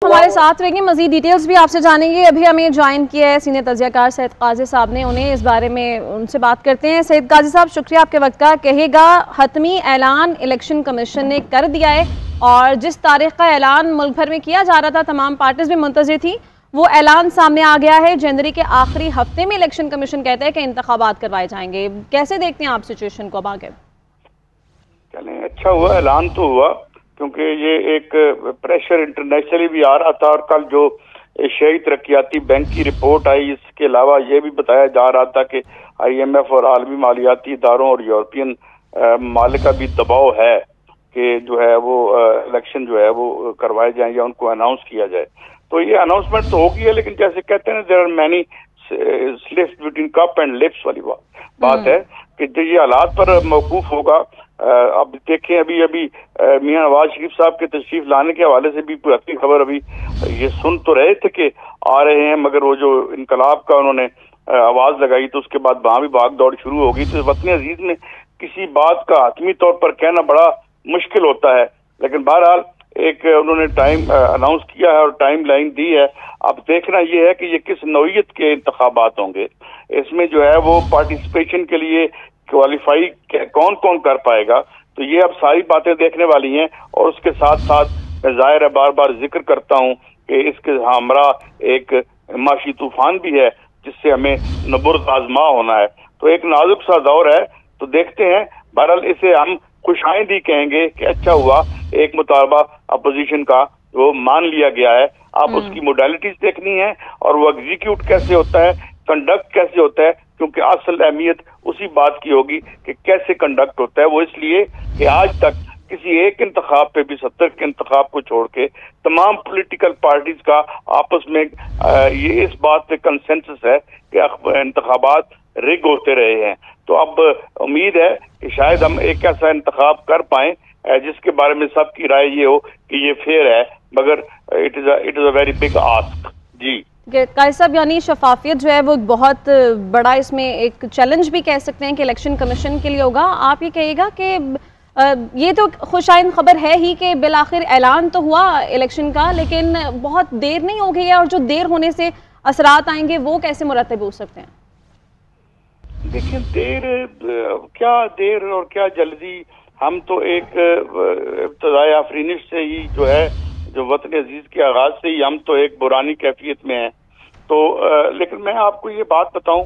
हमारे साथ रहेंगे, मजीद डिटेल्स भी आपसे जानेंगे। अभी हमें ज्वाइन किया है सीनियर तज्ज़िया कार सैयद काजी साहब ने, उन्हें इस बारे में उनसे बात करते हैं। सैयद काजी साहब, शुक्रिया आपके वक्त का। कहेगा हतमी ऐलान इलेक्शन कमीशन ने कर दिया है और जिस तारीख का ऐलान मुल्क भर में किया जा रहा था, तमाम पार्टीज भी मुंतज़िर थी, वो ऐलान सामने आ गया है। जनवरी के आखिरी हफ्ते में इलेक्शन कमीशन कहता है कि इंतखाबात करवाए जाएंगे। कैसे देखते हैं आप सिचुएशन को अब आगे? चलें, अच्छा हुआ, ऐलान तो हुआ, क्योंकि ये एक प्रेशर इंटरनेशनली भी आ रहा था। और कल जो एशियाई तरक्याती बैंक की रिपोर्ट आई, इसके अलावा ये भी बताया जा रहा था कि IMF और आलमी मालियाती इदारों और यूरोपियन मालिक का भी दबाव है कि जो है वो इलेक्शन जो है वो करवाए जाएं या उनको अनाउंस किया जाए। तो ये अनाउंसमेंट तो होगी है, लेकिन जैसे कहते हैं ना, there are many slips between cup and lips वाली बात है कि जो ये हालात पर मौकूफ होगा। अब देखें, अभी मियां नवाज शरीफ साहब के तशरीफ लाने के हवाले से भी पूरी खबर अभी ये सुन तो रहे थे कि आ रहे हैं, मगर वो जो इनकलाब का उन्होंने आवाज लगाई तो उसके बाद वहां भी भाग दौड़ शुरू हो गई। तो वतन अजीज में किसी बात का हतमी तौर पर कहना बड़ा मुश्किल होता है, लेकिन बहरहाल एक उन्होंने टाइम अनाउंस किया है और टाइम लाइन दी है। अब देखना ये है कि ये किस नौइयत के इंतखाबात होंगे, इसमें जो है वो पार्टिसिपेशन के लिए क्वालिफाई कौन कौन कर पाएगा। तो ये अब सारी बातें देखने वाली हैं। और उसके साथ साथ जाहिर है, बार बार जिक्र करता हूँ कि इसके हमरा एक माशी तूफान भी है जिससे हमें नबुर्द आजमा होना है। तो एक नाजुक सा दौर है, तो देखते हैं। बहरहाल इसे हम खुशाइंदी कहेंगे कि अच्छा हुआ एक मुतालबा अपोजिशन का वो मान लिया गया है। अब उसकी मोडालिटीज देखनी है और वो एग्जीक्यूट कैसे होता है, कंडक्ट कैसे होता है, क्योंकि असल अहमियत उसी बात की होगी कि कैसे कंडक्ट होता है। वो इसलिए कि आज तक किसी एक इंतखाब पे भी 70 के इंतखाब को छोड़ के तमाम पॉलिटिकल पार्टीज का आपस में ये इस बात पे कंसेंसस है कि इंतखाबात रिग होते रहे हैं। तो अब उम्मीद है कि शायद हम एक ऐसा इंतखाब कर पाएं जिसके बारे में सबकी राय ये हो कि ये फेयर है, मगर it is a very big ask. जी काजी साहब, यानी शफाफियत जो है वो बहुत बड़ा इसमें एक चैलेंज भी कह सकते हैं कि इलेक्शन कमीशन के लिए होगा। आप ये कहिएगा कि ये तो खुशाइन खबर है ही कि बिलाखिर ऐलान तो हुआ इलेक्शन का, लेकिन बहुत देर नहीं हो गई है और जो देर होने से असरात आएंगे वो कैसे मुरतब हो सकते हैं? देखिए, देर और क्या जल्दी। हम तो एक इब्तदाई आफरीनिश से ही जो है, जो वतन अजीज के आगाज से ही हम तो एक बुरानी कैफियत में हैं। तो लेकिन मैं आपको ये बात बताऊं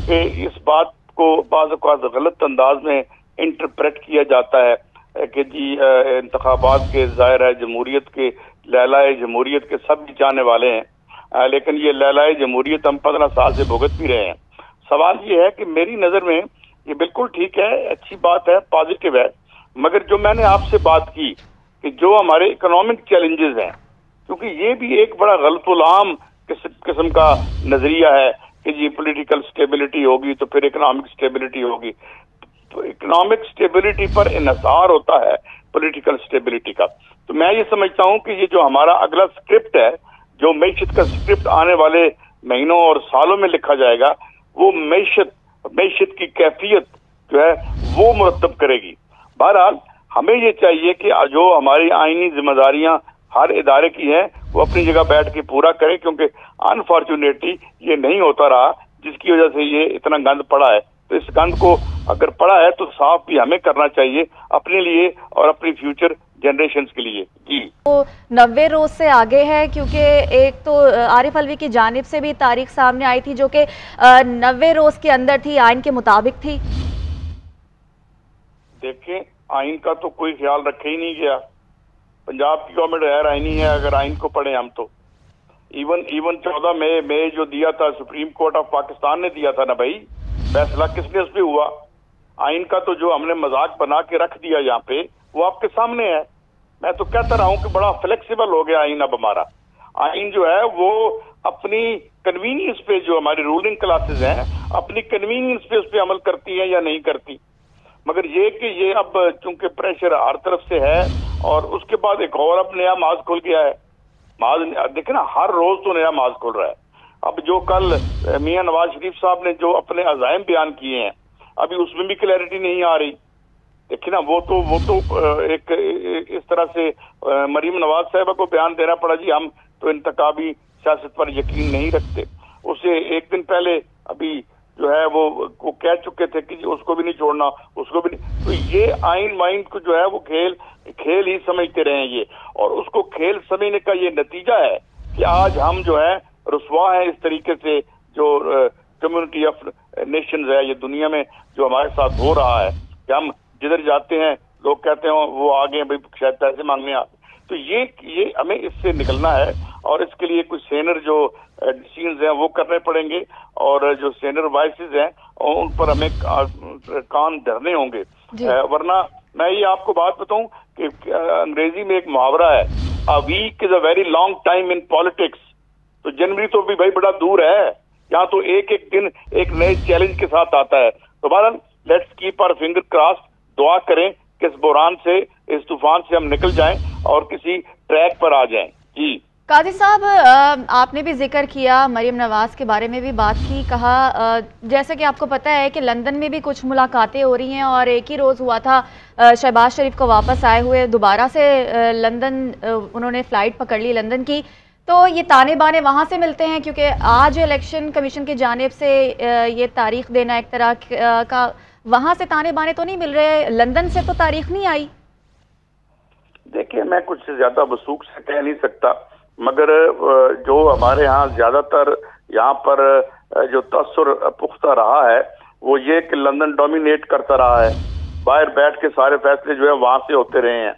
कि इस बात को बाज़ औक़ात गलत अंदाज में इंटरप्रेट किया जाता है कि जी इंतखाबात के ज़ाहिर है जमहूरियत के लैलाए जमहूरियत के सब भी जाने वाले हैं, लेकिन ये लैलाए जमहूरियत हम 15 साल से भुगत भी रहे हैं। सवाल ये है कि मेरी नज़र में ये बिल्कुल ठीक है, अच्छी बात है, पॉजिटिव है, मगर जो मैंने आपसे बात की कि जो हमारे इकोनॉमिक चैलेंजेस हैं, क्योंकि ये भी एक बड़ा गलतुल-आम किस्म का नजरिया है कि जी पॉलिटिकल स्टेबिलिटी होगी तो फिर इकोनॉमिक स्टेबिलिटी होगी। तो इकोनॉमिक स्टेबिलिटी पर इन्हिसार होता है पॉलिटिकल स्टेबिलिटी का। तो मैं ये समझता हूँ कि ये जो हमारा अगला स्क्रिप्ट है, जो मैशत का स्क्रिप्ट आने वाले महीनों और सालों में लिखा जाएगा, वो मैशत की कैफियत जो है वो मुरतब करेगी। बहरहाल हमें ये चाहिए कि जो हमारी आईनी जिम्मेदारियां हर इदारे की हैं वो अपनी जगह बैठ के पूरा करें, क्योंकि अनफॉर्चुनेटली ये नहीं होता रहा, जिसकी वजह से ये इतना गंद पड़ा है। तो इस गंद को अगर पड़ा है तो साफ भी हमें करना चाहिए अपने लिए और अपनी फ्यूचर जनरेशंस के लिए। जी, तो 90 रोज से आगे है, क्योंकि एक तो आरिफ अलवी की जानिब से भी तारीख सामने आई थी जो कि 90 रोज के अंदर थी, आइन के मुताबिक थी। देखें, आइन का तो कोई ख्याल रखा ही नहीं गया। पंजाब की गवर्नमेंट गैर आइनी है, अगर आइन को पढ़े हम तो इवन 14 मई जो दिया था सुप्रीम कोर्ट ऑफ पाकिस्तान ने दिया था ना भाई, फैसला किसने उस पे हुआ? आइन का तो जो हमने मजाक बना के रख दिया यहाँ पे वो आपके सामने है। मैं तो कहता रहा हूँ कि बड़ा फ्लेक्सिबल हो गया आइन। अब हमारा आइन जो है वो अपनी कन्वीनियंस पे, जो हमारी रूलिंग क्लासेस हैं, अपनी कन्वीनियंस पे उस पर अमल करती है या नहीं करती। मगर ये कि ये अब चूंकि प्रेशर हर तरफ से है, और उसके बाद एक और अब नया माज खुल गया है। माज देखे ना, हर रोज तो नया माज खुल रहा है। अब जो कल मियां नवाज शरीफ साहब ने जो अपने अज़ाइम बयान किए हैं, अभी उसमें भी क्लैरिटी नहीं आ रही। देखिए ना, वो तो एक इस तरह से मरीम नवाज साहिबा को बयान देना पड़ा, जी हम تو انتخابی سیاست پر یقین نہیں رکھتے. اسے ایک دن پہلے ابھی جو ہے وہ کہہ چکے تھے کہ اس کو بھی نہیں چھوڑنا, اس کو بھی نہیں. تو یہ آئین مائن کو جو ہے وہ کھیل ہی سمجھتے رہے ہیں یہ, اور اس کو کھیل سمجھنے کا یہ نتیجہ ہے کہ آج ہم جو ہے رسوا ہیں اس طریقے سے. جو کمیونٹی آف نیشنز ہے یہ دنیا میں جو ہمارے ساتھ ہو رہا ہے کہ ہم جدھر جاتے ہیں لوگ کہتے ہیں وہ آگے ہیں شاید پیسے مانگنے آتے. تو یہ ہمیں اس سے نکلنا ہے, اور اس کے لیے کچھ سینئر جو ڈیسیژنز ہیں وہ کرنے پڑیں گے, اور جو سینئر وائسز ہیں ان پر ہمیں کان دھرنے ہوں گے. ورنہ میں یہ آپ کو بات بتاؤں کہ انگریزی میں ایک محاورہ ہے, a week is a very long time in politics. تو جنوری تو بھی بھائی بڑا دور ہے, یہاں تو ایک دن ایک نئے چیلنج کے ساتھ آتا ہے. تو بہرحال let's keep our finger cross, دعا کریں کہ اس بحران سے, اس طوفان سے ہم نکل جائیں اور کسی ٹریک پر آ جائیں. جی قاضی صاحب, آپ نے بھی ذکر کیا, مریم نواز کے بارے میں بھی بات کی, کہا جیسا کہ آپ کو پتہ ہے کہ لندن میں بھی کچھ ملاقاتیں ہو رہی ہیں, اور ایک ہی روز ہوا تھا شہباز شریف کو واپس آئے ہوئے دوبارہ سے لندن انہوں نے فلائٹ پکڑ لی لندن کی. تو یہ تانے بانے وہاں سے ملتے ہیں, کیونکہ آج الیکشن کمیشن کی جانب سے یہ تاریخ دینا ایک طرح کا, وہاں سے تانے بانے تو نہیں مل رہے, لندن سے تو تاریخ نہیں آئی. دیکھیے میں کچھ زیادہ وثوق سے کہہ نہیں سکتا, مگر جو ہمارے ہاں زیادہ تر یہاں پر جو تاثر پختہ رہا ہے وہ یہ کہ لندن ڈومینیٹ کرتا رہا ہے, باہر بیٹھ کے سارے فیصلے جو ہے وہاں سے ہوتے رہے ہیں,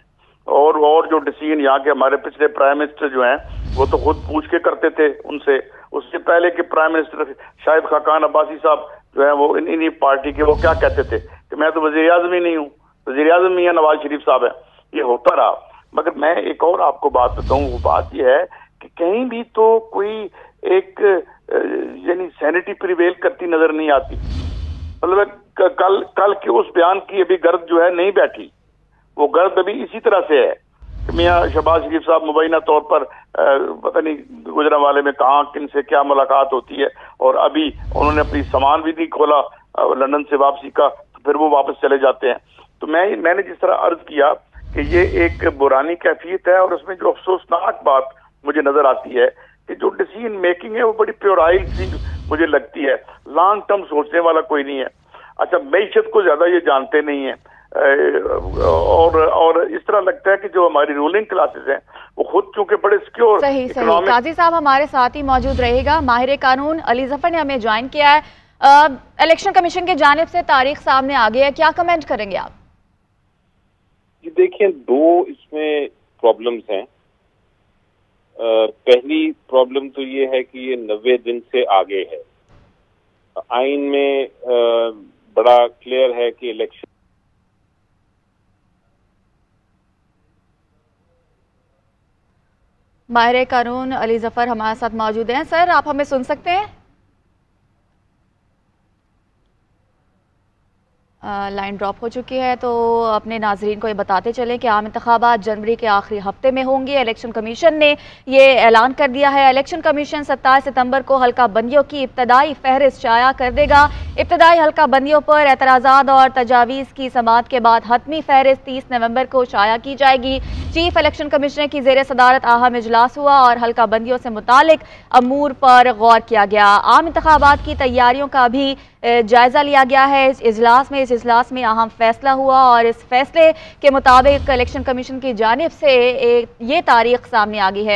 اور جو ڈیسیژن یہاں کے ہمارے پچھلے پرائم منسٹر جو ہیں وہ تو خود پوچھ کے کرتے تھے ان سے. اس سے پہلے کہ پرائم منسٹر شاہد خاقان عباسی صاحب جو ہیں وہ انہی پارٹی کے, وہ کیا کہتے تھے کہ میں تو وزیر اعظم ہی نہیں ہوں, وزیر اعظم میاں نواز شریف صاحب ہیں. یہ ہوتا رہا. مگر میں ایک اور آپ کو بات بتاؤں, وہ بات یہ ہے کہ کہیں بھی تو کوئی ایک یعنی سینٹی پریویل کرتی نظر نہیں آتی. مطلب کل کے اس بیان کی ابھی گرد جو ہے نہیں بیٹھی, وہ گرد ابھی اسی طرح سے ہے کہ میاں شہباز شریف صاحب مبینہ طور پر پتہ نہیں گجرانوالے میں کہاں کن سے کیا ملاقات ہوتی ہے, اور ابھی انہوں نے اپنی سامان بھی نہیں کھولا لندن سے واپسی کا, تو پھر وہ واپس چلے جاتے ہیں. تو میں نے جس طرح عرض کیا کہ یہ ایک بحرانی کیفیت ہے, اور اس میں جو افسوسناک بات مجھے نظر آتی ہے کہ جو ڈیسیژن میکنگ ہے وہ بڑی پیورائل سی مجھے لگتی ہے, لانگ ٹرم سوچنے والا کوئی نہیں ہے. اچھا معیشت کو زیادہ یہ جانتے نہیں ہیں, اور اس طرح لگتا ہے کہ جو ہماری رولنگ کلاسز ہیں وہ خود چونکہ بڑے سیکیور. صحیح. قاضی صاحب ہمارے ساتھ ہی موجود رہے گا, ماہر قانون علی ظفر نے ہمیں جوائن کیا ہے. الیکشن کمیشن کی جانب سے تاریخ سامنے آ گئی ہے, کیا کمنٹ کریں گے آپ؟ جی دیکھیں, دو اس میں پرابلمز ہیں. پہلی پرابلم تو یہ ہے کہ یہ 90 دن سے آگے ہے. آئین میں بڑا کلیئر ہے کہ الیکشن ماہر قانون علی ظفر ہمارے ساتھ موجود ہیں. سر آپ ہمیں سن سکتے ہیں؟ لائن ڈراپ ہو چکی ہے, تو اپنے ناظرین کو یہ بتاتے چلیں کہ عام انتخابات جنوری کے آخری ہفتے میں ہوں گے. الیکشن کمیشن نے یہ اعلان کر دیا ہے. الیکشن کمیشن 27 ستمبر کو حلقہ بندیوں کی ابتدائی فہرست شائع کر دے گا. ابتدائی حلقہ بندیوں پر اعتراضات اور تجاویز کی سماعت کے بعد حتمی فہرست 30 نومبر کو شائع کی جائے گی. چیف الیکشن کمشنر کی زیر صدارت اہم اجلاس ہوا اور حلقہ بندیوں سے متعلق امور پر غور کیا گیا. عام انتخابات کی تیاریوں کا بھی جائزہ لیا گیا ہے. اس اجلاس میں اہم فیصلہ ہوا, اور اس فیصلے کے مطابق الیکشن کمیشن کی جانب سے یہ تاریخ سامنے آ گئی ہے